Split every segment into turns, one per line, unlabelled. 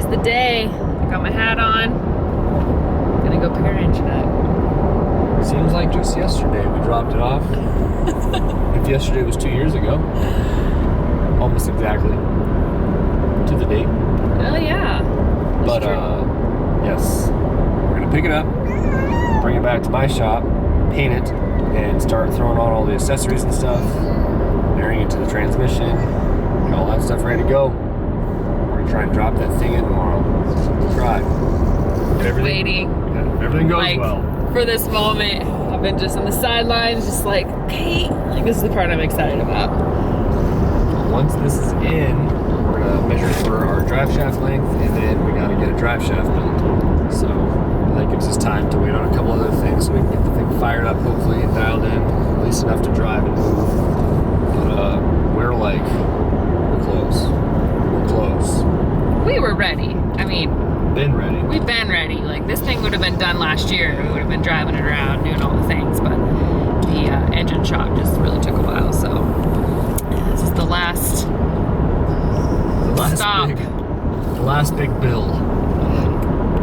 Today's the day. I got my hat on. Gonna go pick our engine up.
Seems like just yesterday we dropped it off. If yesterday was 2 years ago. Almost exactly. To the date.
Oh yeah.
But yes. We're gonna pick it up, bring it back to my shop, paint it, and start throwing on all the accessories and stuff, marrying it to the transmission, and all that stuff ready to go. We're gonna try and drop that thing in tomorrow. Try.
Waiting.
Yeah, everything goes
like,
well.
For this moment, I've been just on the sidelines, just like, okay, like this is the part I'm excited about.
Once this is in, we're gonna measure for our drive shaft length, and then we gotta get a drive shaft built. So that gives us time to wait on a couple other things so we can get the thing fired up, hopefully, and dialed in, at least enough to drive and move. But we're close. We're close.
We were ready. I mean,
Been ready.
we've been ready. Like this thing would have been done last year. We would have been driving it around, doing all the things, but the engine shop just really took a while. So this is the last stop.
The last big bill.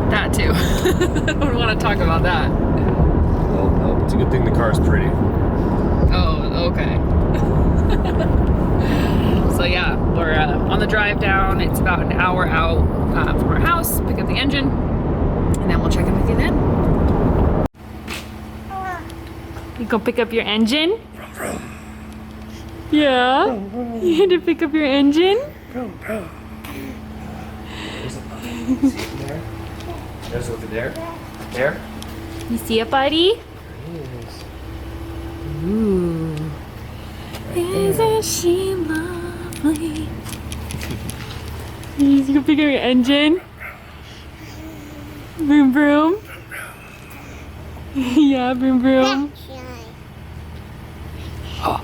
That too. I don't want to talk about that.
Well, no, it's a good thing the car's pretty.
Oh, okay. So yeah, we're on the drive down. It's about an hour out from our house. Pick up the engine, and then we'll check in with you then. You gonna pick up your engine? Yeah. You had to pick up your engine?
There's over there. There.
You see it, buddy?
Yes.
Ooh. Isn't she lovely? You gonna pick up your engine? Vroom vroom. Yeah, vroom vroom.
Oh.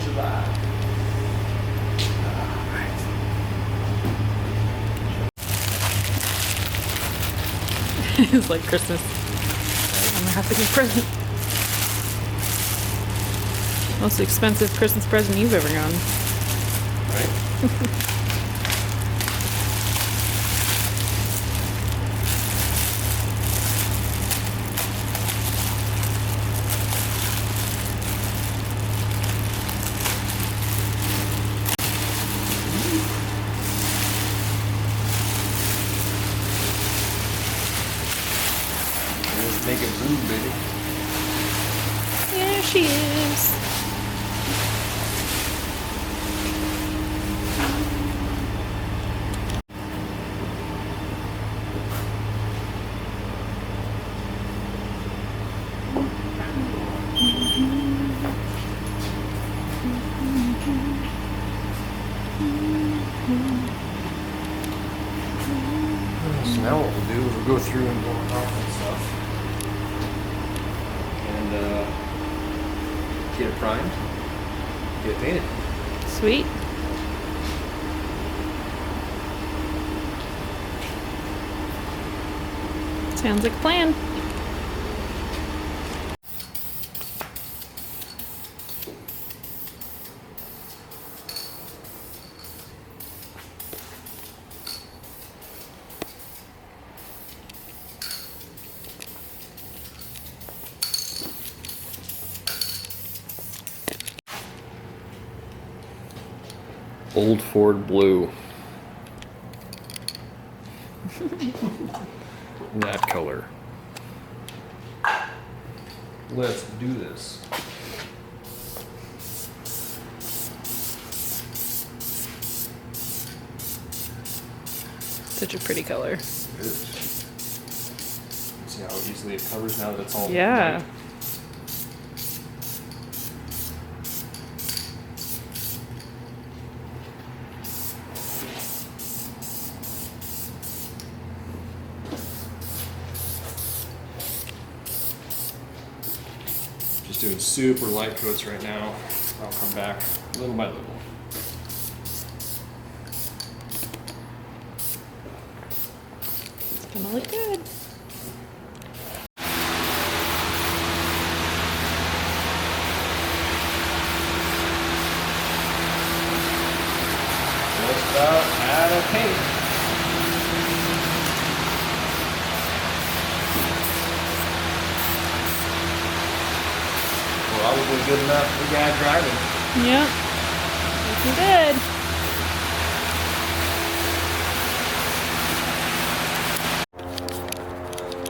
July.
It's like Christmas. I'm gonna have to get a present. Most expensive Christmas present you've ever gotten.
Right? Make it boom, baby.
There she is.
So now what we'll do is we'll go through and go off and stuff. And get it primed, get it painted.
Sweet. Sounds like a plan.
Old Ford blue. That color. Let's do this.
such a pretty color.
See how easily it covers now that it's all
Yeah.
white. Just doing super light coats right now. I'll come back little by little.
It's gonna look good.
Just about out of paint. Probably good enough for the guy driving.
Yep. Looking good.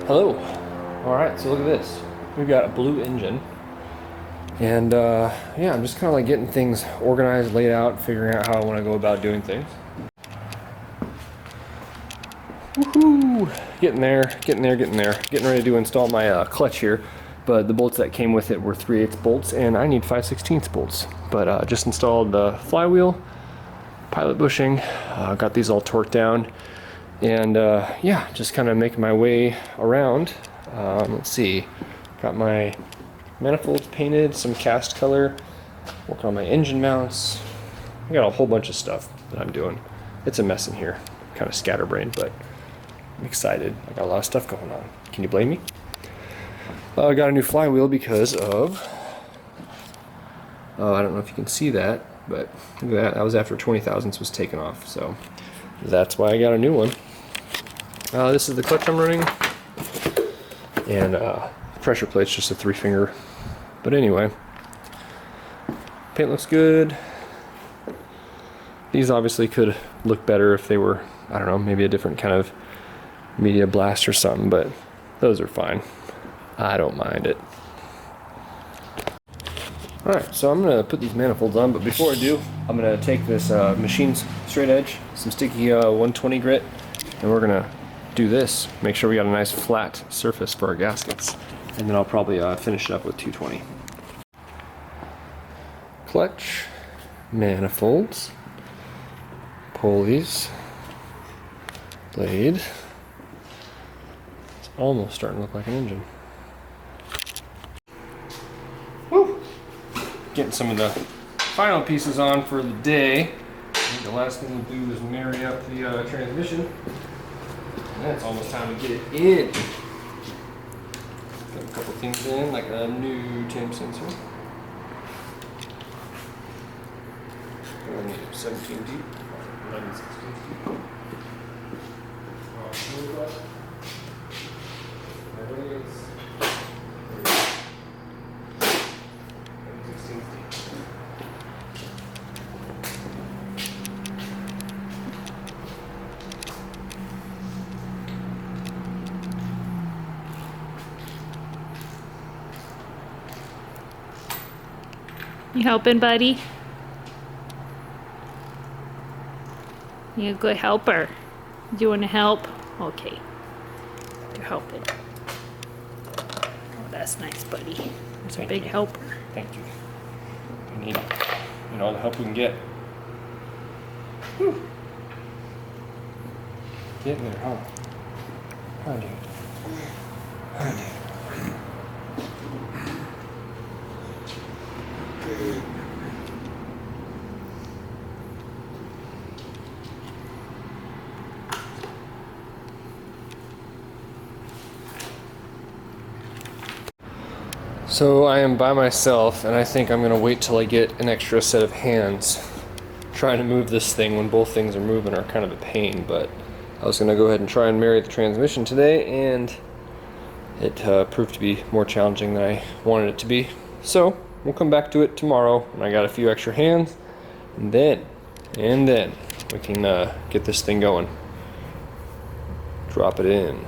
Hello. All right, so look at this. We've got a blue engine. And yeah, I'm just kind of like getting things organized, laid out, figuring out how I want to go about doing things. Woohoo! Getting there. Getting ready to install my clutch here. But the bolts that came with it were 3/8 bolts, and I need 5/16 bolts. But just installed the flywheel, pilot bushing, got these all torqued down, and yeah, just kind of making my way around. Let's see, got my manifolds painted, some cast color, working on my engine mounts. I got a whole bunch of stuff that I'm doing. It's a mess in here, kind of scatterbrained, but I'm excited. I got a lot of stuff going on. Can you blame me? I got a new flywheel because of, I don't know if you can see that, but look at that. That was after 20 thousandths was taken off, so that's why I got a new one. This is the clutch I'm running, and pressure plate's just a 3-finger. But anyway, paint looks good. These obviously could look better if they were, I don't know, maybe a different kind of media blast or something, but those are fine. I don't mind it. Alright, so I'm going to put these manifolds on, but before I do, I'm going to take this machine straight edge, some sticky 120 grit, and we're going to do this. Make sure we got a nice flat surface for our gaskets. And then I'll probably finish it up with 220. Clutch, manifolds, pulleys, blade. It's almost starting to look like an engine. Woo! Getting some of the final pieces on for the day. I think the last thing we'll do is marry up the transmission. And then it's almost time to get it in. Got a couple things in, like a new temp sensor. I need 17 deep, 11, 16 deep. There it is. 16 deep.
You helping, buddy? You a good helper? Do you want to help? Okay. You're helping. Oh, that's nice, buddy. That's a big helper.
Thank you. We need all the help we can get. Whew. Getting there, huh? Huh, dude? Huh, dude? So I am by myself, and I think I'm gonna wait till I get an extra set of hands. Trying to move this thing when both things are moving are kind of a pain, but I was gonna go ahead and try and marry the transmission today, and it proved to be more challenging than I wanted it to be. So we'll come back to it tomorrow when I got a few extra hands, and then we can get this thing going. Drop it in.